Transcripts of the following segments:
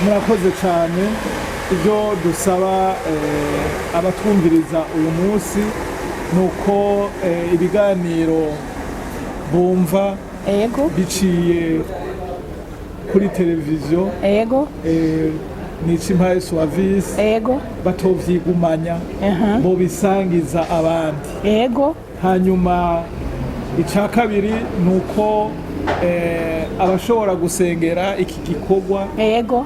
murakoze cyane ibyo dusaba abatwumviriza uyu munsi nuko ibiganiro bumva biciye kuri televiziyo Nichimpaye Suavisi batovyigumanya bo bisangiza abandi hanyuma icya kabiri nuko abashobora gusengera iki gikorwa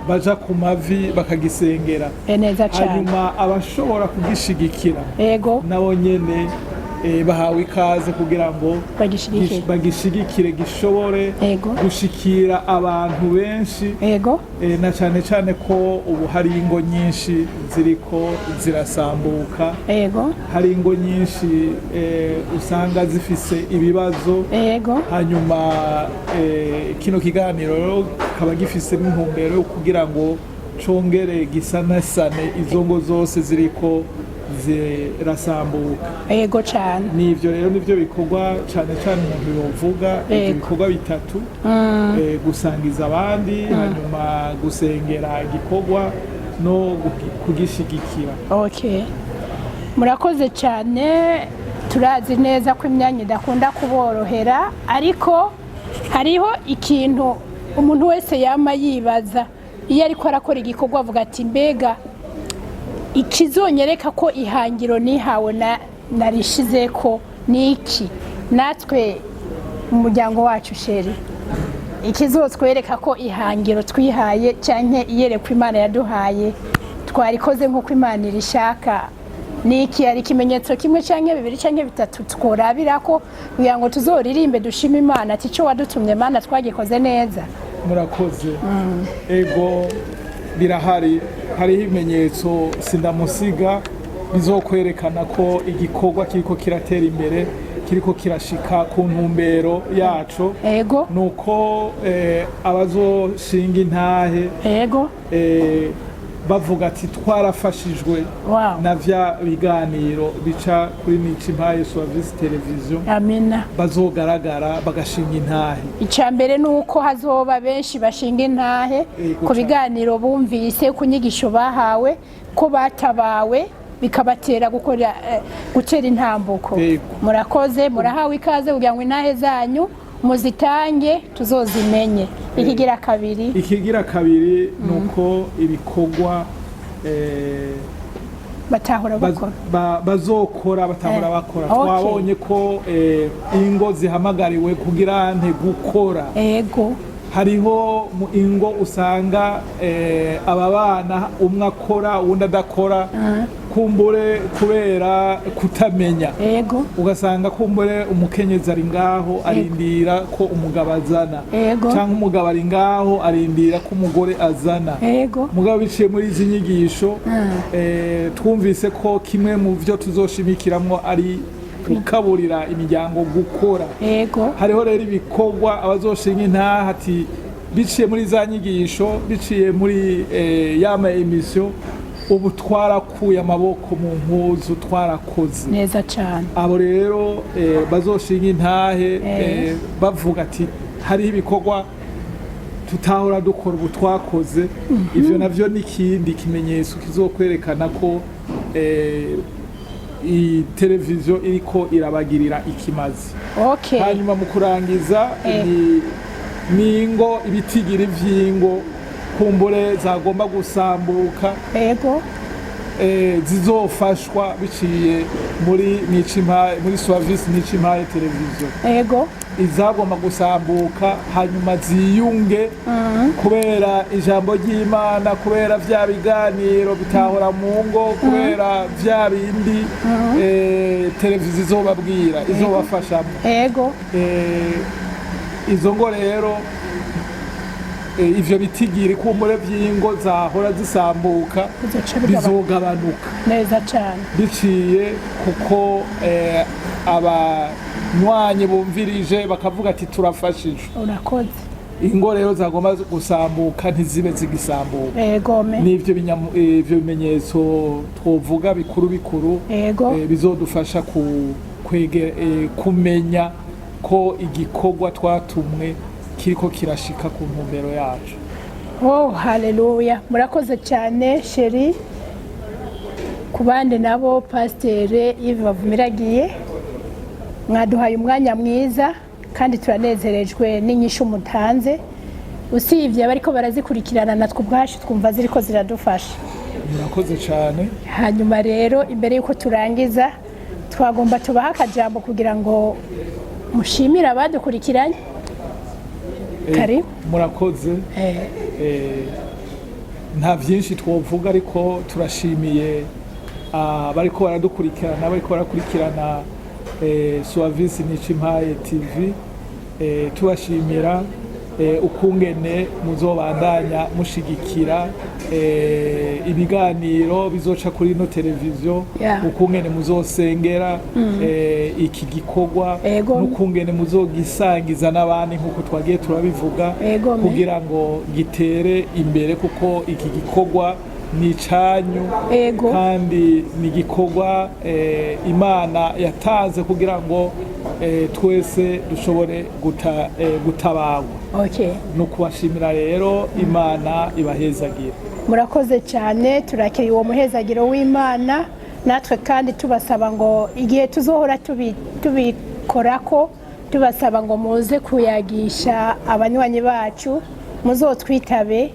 baja ku mavi bakagisengera hanyuma abashobora kugishigikira nabo nyene bahawe ikaze kugira ngo bagishigikire gishobore gushikira abantu benshi na cyane cyane ko ubu hari ingo nyinshi ziriko zirasambuka hari ingo nyinshi usanga zifise ibibazo hanyuma kino kiganiro kaba gifise n'intumbero yo kugira ngo congere gisanasane izo ngo zose ziriko zirasambuka cyane nivyo rero nivyo bikorwa cyane cyane umuntu yovuga ibikorwa bitatu gusangiza abandi hanyuma gusengera igikorwa no kugishigikira murakoze cyane turazi neza ko imyanya idakunda kuborohera ariko hariho ikintu umuntu wese yama yibaza iyo ariko arakora igikorwa avuga ati mbega ikizonyereka ko ihangiro nihawe narishize ko niki natwe umuryango wacu sheri ikizotwereka ko ihangiro twihaye cyane iyerekwa Imana yaduhaye twarikoze nk'uko Imana irishaka niki ari ikimenyetso kimwe cyangwa bibiri cyangwa bitatu tworabira ko kugira ngo tuzoririmbe dushima Imana ati cyo wadutumye Mana twagikoze neza murakoze ego birahari hariho ibimenyetso sindamusiga bizokwerekana ko igikorwa kiriko kiratera imbere kiriko kirashika ku ntumbero yacu nuko abazoshinga intahe bavuga ati twarafashijwe na vya biganiro bica kuri Nichimpaye Suavisi televiziyo bazogaragara bagashinga intahe icambere nuko hazoba benshi bashinga intahe ku biganiro bumvise ku nyigisho bahawe ko batabawe bikabatera gutera intambuko murakoze murahawe ikaze kugira ngo intahe zanyu muzitange tuzozimenye ikigira kabiri nuko ibikorwa bazokora batahora bakora twabonye ko ingo zihamagariwe kugira nte gukora hariho mu ingo usanga aba bana umwe akora uwundi adakora kumbure kubera kutamenya ugasanga kumbure umukenyezi ari ngaho arindira ko umugabo azana cyangwa umugabo ari ngaho arindira ko umugore azana mugabo biciye muri izi nyigisho twumvise ko kimwe mu byo tuzoshimikiramwo ari gukaburira imiryango gukora hariho rero ibikorwa abazoshinga intaha ati biciye muri za nyigisho biciye muri yama emission ubu twarakuye amaboko mu mpuzu twarakoze neza cyane abo rero bazoshinga intahe bavuga ati hariho ibikorwa tutahora dukora ubu twakoze ivyo navyo n'ikindi kimenyetso kizokwerekana ko iyi televiziyo iriko irabagirira ikimazi hanyuma mu kurangiza ningo ibitigira ivyingo kumbure zagomba gusambuka zizofashwa biciye muri Suavisi Nichimpaye televiziyo izagomba gusambuka hanyuma ziyunge kubera ijambo ry'Imana kubera vya biganiro bitahora mu ngo kubera vya bindi televiziyo izobabwira izobafashamo izo ngo rero ivyo bitigiri kumbure vy'ingo zahora zisambuka bizogabanuka neza cyane biciye kuko abanywanyi bumvirije bakavuga ati turafashije urakoze ingo rero zagomba gusambuka ntizibe zigisambuka n'ivyo bimenyetso twovuga bikuru bizodufasha kumenya ko igikorwa twatumwe kiriko kirashika ku ntumbero yacu Oh haleluya, murakoze cyane sheri. Ku bandi nabo Pasiteri Yves Bavumiragiye, mwaduhaye umwanya mwiza kandi turanezerejwe n'inyishu mutanze. Usibye bariko barazikurikirana natwe ubwacu twumva ziriko ziradufasha. Murakoze cyane. Hanyuma rero imbere yuko turangiza twagomba tubaha akajambo kugira ngo mushimire abadukurikiranye. Karibu. Murakoze. Nta byinshi twovuga ariko turashimiye bariko baradukurikirana, bariko barakurikirana Suavisi Nicimpaye TV. Tubashimira ukungene muzobandanya mushigikira ibiganiro bizoca kuri no televiziyo, ukungene muzosengera iki gikorwa, n'ukungene muzogisangiza n'abandi nkuko twagiye turabivuga, kugira ngo gitere imbere, kuko iki gikorwa ni icanyu kandi ni igikorwa Imana yatanze kugira ngo twese dushobore gutabarwa. No kubashimira rero, Imana ibahezagire. Murakoze cyane, turakiriye uwo muhezagiro w'Imana. Natwe kandi tubasaba ngo igihe tuzohora tubikorako, tubasaba ngo muze kuyagisha abanywanyi bacu, muzotwitabe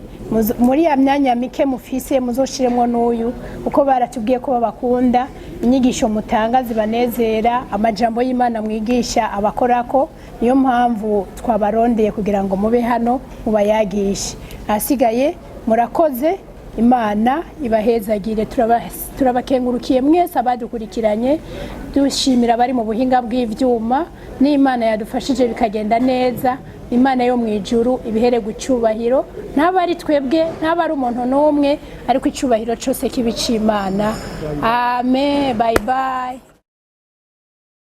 muri ya myanya mike mufise, muzoshiremwo n'uyu, uko baratubwiye ko babakunda, inyigisho mutanga zibanezera, amajambo y'Imana mwigisha abakorako. Niyo mpamvu twabarondeye kugira ngo mube hano mubayagishe. Hasigaye murakoze, Imana ibahezagire. Turabakengurukiye mwese abadukurikiranye, dushimira bari mu buhinga bw'ivyuma, n'Imana yadufashije bikagenda neza. Imana yo mwijuru ibihere gucyubahiro, ntabari twebwe, ntabari umuntu n'umwe, ariko icyubahiro cyose kibica Imana. Amen. Bye bye.